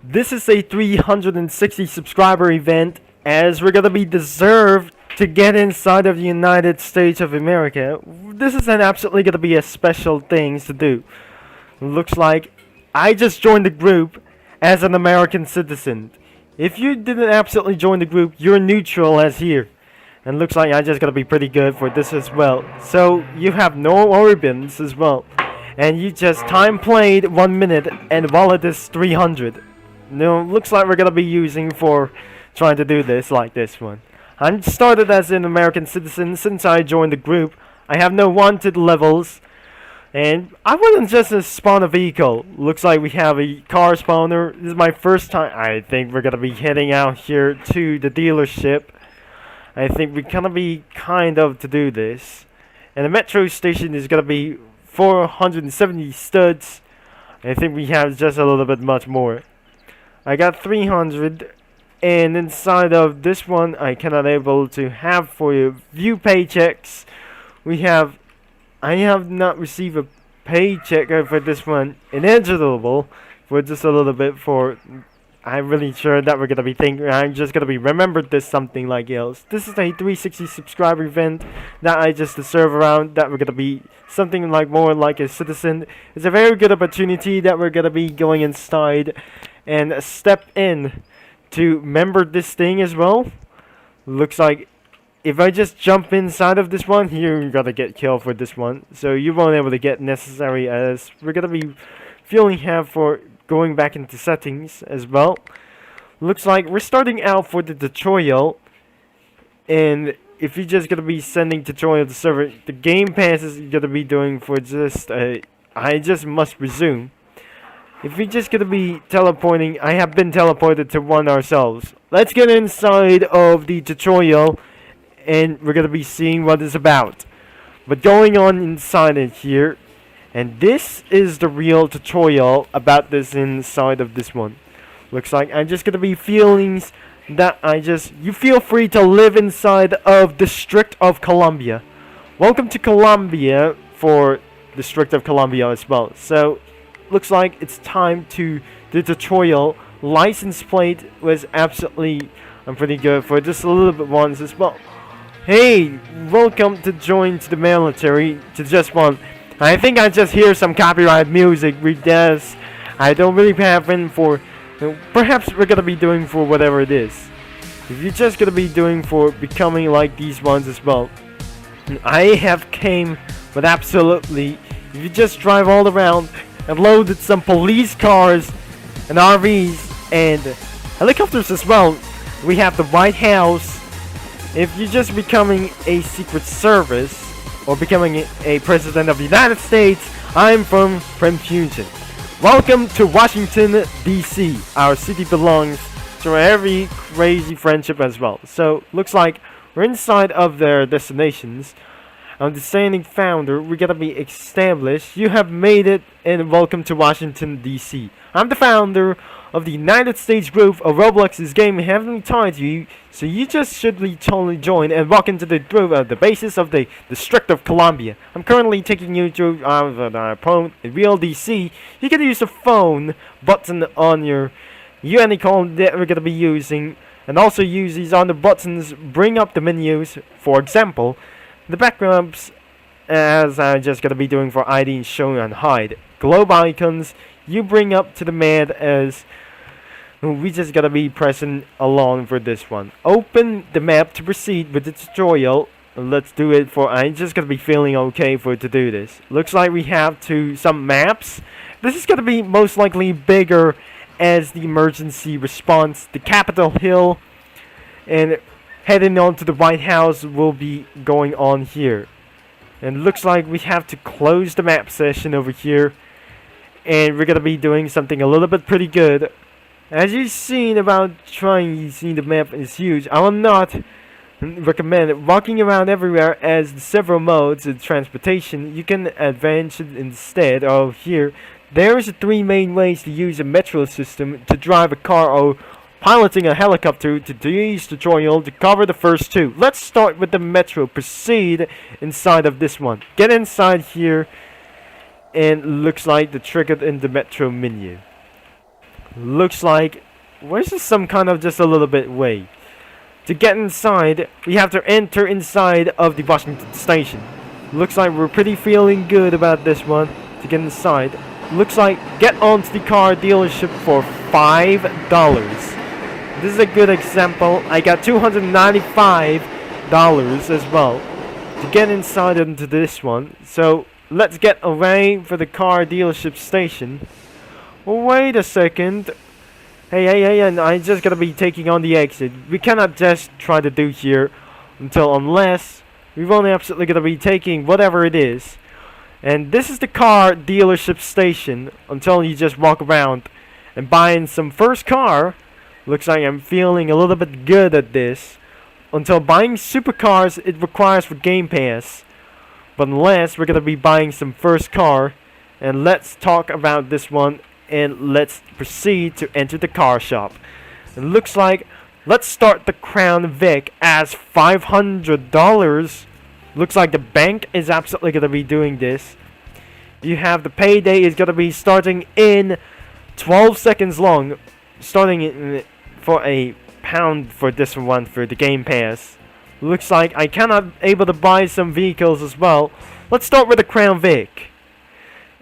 This is a 360 subscriber event, as we're gonna be deserved to get inside of the United States of America. This is absolutely gonna be a special thing to do. Looks like I just joined the group as an American citizen. If you didn't absolutely join the group, you're neutral as here. And looks like I just gotta be pretty good for this as well. So you have no ribbons as well. And you just time played 1 minute and wallet is 300. No, looks like we're gonna be using for trying to do this like this one. I'm started as an American citizen since I joined the group. I have no wanted levels. And I wouldn't just spawn a vehicle. Looks like we have a car spawner. This is my first time. I think we're gonna be heading out here to the dealership. I think we're gonna be kind of to do this. And the metro station is gonna be 470 studs. I think we have just a little bit much more. I got 300, and inside of this one I cannot able to have for you view paychecks. I have not received a paycheck for this one. Ineligible for just a little bit for. I'm really sure that we're gonna be thinking. I'm just gonna be remembered this something like else. This is a 360 subscriber event that I just serve around. That we're gonna be something like more like a citizen. It's a very good opportunity that we're gonna be going inside and step in to member this thing as well. Looks like if I just jump inside of this one, you're gonna get killed for this one. So you won't be able to get necessary, as we're gonna be feeling have for going back into settings as well. Looks like we're starting out for the tutorial, and if you're just gonna be sending tutorial to server, the game pass is gonna be doing for just I just must resume. If you're just gonna be teleporting, I have been teleported to one ourselves. Let's get inside of the tutorial, and we're gonna be seeing what it's about. But going on inside it here. And this is the real tutorial about this inside of this one. Looks like I'm just gonna be feelings that you feel free to live inside of District of Columbia. Welcome to Columbia for District of Columbia as well. So looks like it's time to the tutorial. License plate was absolutely I'm pretty good for just a little bit ones as well. Hey, welcome to join to the military to just one. I think I just hear some copyright music with this. I don't really have in for. Perhaps we're gonna be doing for whatever it is. If you're just gonna be doing for becoming like these ones as well. I have came with absolutely. If you just drive all around and loaded some police cars and RVs and helicopters as well. We have the White House. If you're just becoming a Secret Service or becoming a president of the United States, I'm from Fusion. Welcome to Washington, D.C. Our city belongs to every crazy friendship as well. So, looks like we're inside of their destinations. I'm the standing founder. We're gonna be established. You have made it, and welcome to Washington, D.C. I'm the founder of the United States group of Roblox's game heavily tied to you, so you just should totally join and walk into the group at the basis of the District of Columbia. I'm currently taking you to the real DC. You can use the phone button on your Unicode that we're gonna be using, and also use these on the buttons. Bring up the menus, for example, the backgrounds, as I'm just gonna be doing for ID, show and hide. Globe icons. You bring up to the map as we just gotta be pressing along for this one. Open the map to proceed with the tutorial. Let's do it for. I'm just gonna be feeling okay for to do this. Looks like we have some maps. This is gonna be most likely bigger as the emergency response. The Capitol Hill and heading on to the White House will be going on here. And looks like we have to close the map session over here. And we're gonna be doing something a little bit pretty good. As you've seen about trying, you see the map is huge. I will not recommend walking around everywhere, as the several modes of transportation you can advance instead of here. There is 3 main ways to use a metro system: to drive a car or piloting a helicopter. To do this tutorial to cover the first 2. Let's start with the metro. Proceed inside of this one. Get inside here. And looks like the triggered in the metro menu. Looks like where's just some kind of just a little bit way. To get inside, we have to enter inside of the Washington station. Looks like we're pretty feeling good about this one. To get inside, looks like get onto the car dealership for $5. This is a good example. I got $295 as well to get inside into this one. So let's get away for the car dealership station. Well, wait a second. Hey, and I just gotta be taking on the exit. We cannot just try to do here unless we've only absolutely gonna be taking whatever it is. And this is the car dealership station until you just walk around and buying some first car. Looks like I'm feeling a little bit good at this. Until buying supercars, it requires for Game Pass. But unless we're gonna be buying some first car, and let's talk about this one. And let's proceed to enter the car shop. It looks like let's start the Crown Vic as $500. Looks like the bank is absolutely gonna be doing this. You have the payday is gonna be starting in 12 seconds long, starting in for a pound for this one for the Game Pass. Looks like I cannot able to buy some vehicles as well. Let's start with the Crown Vic.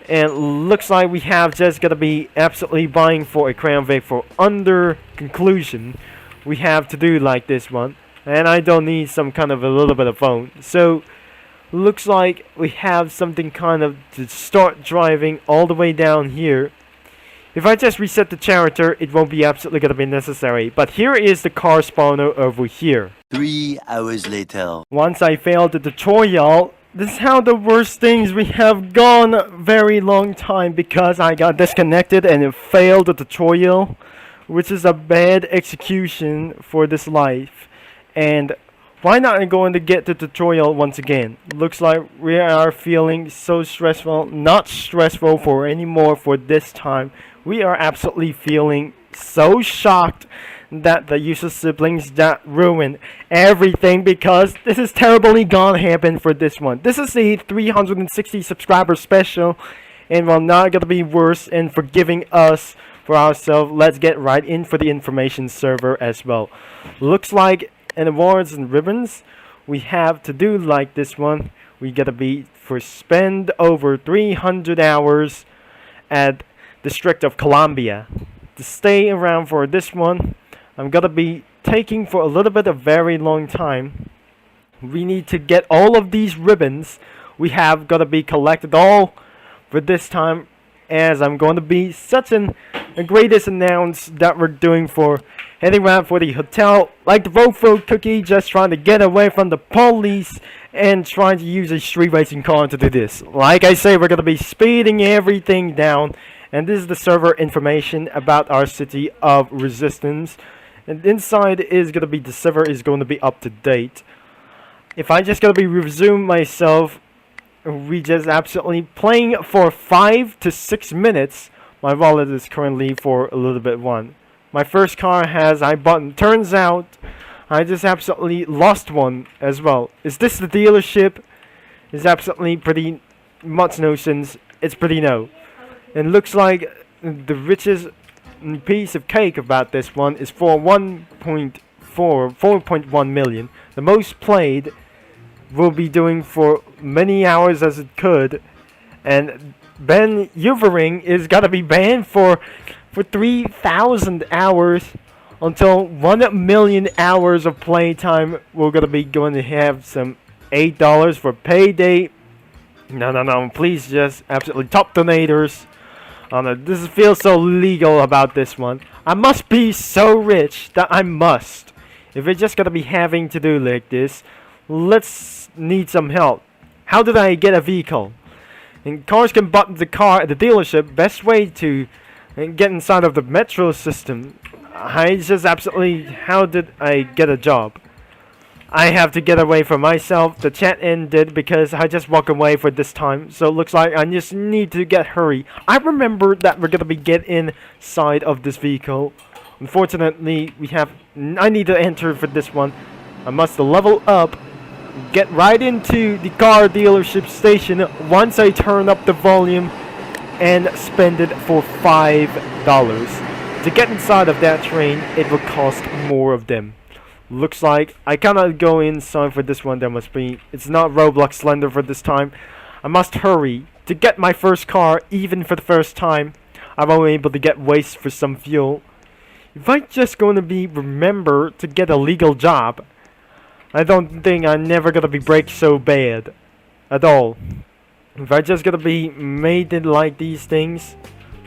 And looks like we have just gonna be absolutely buying for a Crown Vic for under conclusion. We have to do like this one. And I don't need some kind of a little bit of phone. So looks like we have something kind of to start driving all the way down here. If I just reset the character, it won't be absolutely gonna be necessary. But here is the car spawner over here. 3 hours later. Once I failed the tutorial, this is how the worst things we have gone very long time because I got disconnected and it failed the tutorial, which is a bad execution for this life. And why not going to get the tutorial once again? Looks like we are feeling so stressful, not stressful for anymore for this time. We are absolutely feeling so shocked that the useless siblings that ruined everything because this is terribly gonna happen for this one. This is the 360 subscriber special and we're not gonna be worse in forgiving us for ourselves. Let's get right in for the information server as well. Looks like in awards and ribbons we have to do like this one. We gotta be for spend over 300 hours at District of Columbia. To stay around for this one, I'm gonna be taking for a little bit of very long time. We need to get all of these ribbons. We have gotta be collected all for this time, as I'm going to be such a greatest announce that we're doing for heading around for the hotel, like the Rofo cookie, just trying to get away from the police and trying to use a street racing car to do this. Like I say, we're gonna be speeding everything down, and this is the server information about our city of Resistance. And inside is gonna be the server is going to be up to date. If I just gonna be resume myself, we just absolutely playing for 5 to 6 minutes. My wallet is currently for a little bit one. My first car has I bought. Turns out I just absolutely lost one as well. Is this the dealership? It's absolutely pretty much no sense. It's pretty no. And looks like the richest piece of cake about this one is for 4.1 million. The most played will be doing for many hours as it could, and Ben Uvering is gotta be banned for 3,000 hours until 1 million hours of playtime. We're gonna be going to have some $8 for payday. No, please just absolutely top donators. This feels so legal about this one. I must be so rich that I must. If it's just gonna be having to do like this, let's need some help. How did I get a vehicle? And cars can button the car at the dealership. Best way to get inside of the metro system. I just absolutely, how did I get a job? I have to get away from myself. The chat ended because I just walked away for this time. So it looks like I just need to get hurry. I remember that we're gonna be get inside of this vehicle. Unfortunately, I need to enter for this one. I must level up. Get right into the car dealership station once I turn up the volume and spend it for $5. to get inside of that train, it will cost more of them. Looks like I cannot go inside for this one. It's not Roblox Slender for this time. I must hurry to get my first car, even for the first time. I'm only able to get waste for some fuel. If I just going to be remember to get a legal job, I don't think I'm never gonna be break so bad at all. If I just gonna be made it like these things,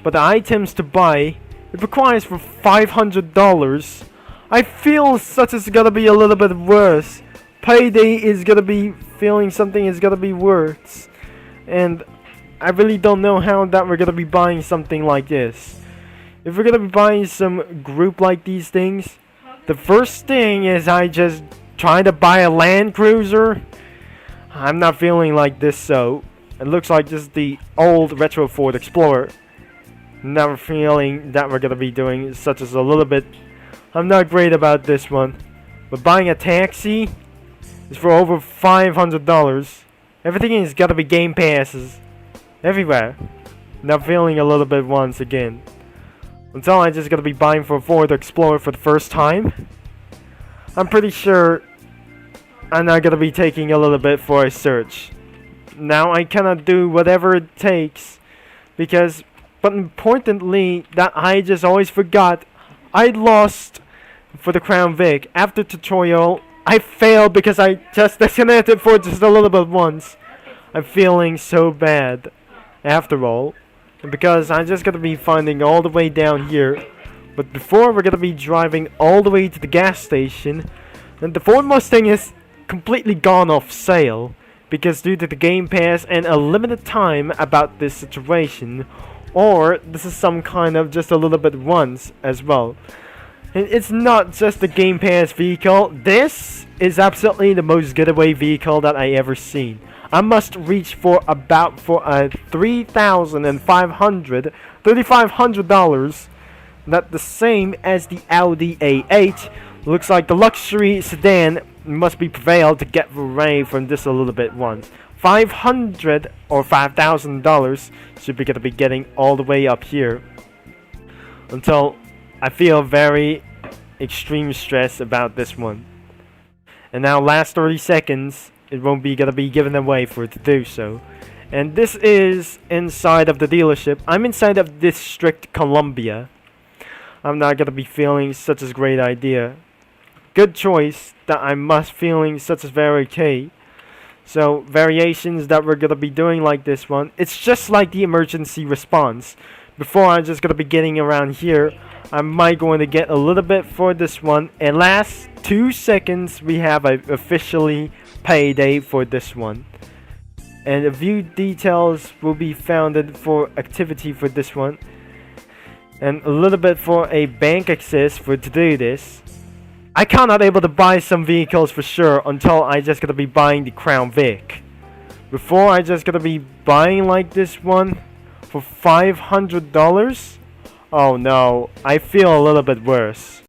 but the items to buy, it requires for $500. I feel such as gonna be a little bit worse. Payday is gonna be feeling something is gonna be worse, and I really don't know how that we're gonna be buying something like this. If we're gonna be buying some group like these things, the first thing is I just try to buy a Land Cruiser. I'm not feeling like this, so it looks like just the old retro Ford Explorer. Never feeling that we're gonna be doing such as a little bit. I'm not great about this one, but buying a taxi is for over $500. Everything is gotta be game passes everywhere. Not feeling a little bit once again. Until I just gotta be buying for a Ford Explorer for the first time. I'm pretty sure I'm not gonna be taking a little bit for a search. Now I cannot do whatever it takes because, but importantly, that I just always forgot I lost for the Crown Vic. After tutorial, I failed because I just disconnected for just a little bit once. I'm feeling so bad after all. And because I'm just gonna be finding all the way down here. But before we're gonna be driving all the way to the gas station. And the Ford Mustang is completely gone off sale. Because due to the Game Pass and a limited time about this situation. Or this is some kind of just a little bit once as well. And it's not just the Game Pass vehicle. This is absolutely the most getaway vehicle that I ever seen. I must reach for about for a $3,500. Not the same as the Audi A8. Looks like the luxury sedan must be prevailed to get away from this a little bit once. $500 or $5,000 should be gonna be getting all the way up here. Until I feel very extreme stress about this one. And now last 30 seconds, it won't be gonna be given away for it to do so. And this is inside of the dealership. I'm inside of District Columbia. I'm not gonna be feeling such a great idea. Good choice that I must feeling such as very okay. So variations that we're gonna be doing like this one. It's just like the emergency response. Before I'm just gonna be getting around here, I might going to get a little bit for this one. And last 2 seconds, we have a officially payday for this one. And a view details will be founded for activity for this one. And a little bit for a bank access for to do this. I cannot able to buy some vehicles for sure until I just gonna be buying the Crown Vic. Before I just gonna be buying like this one for $500. Oh no, I feel a little bit worse.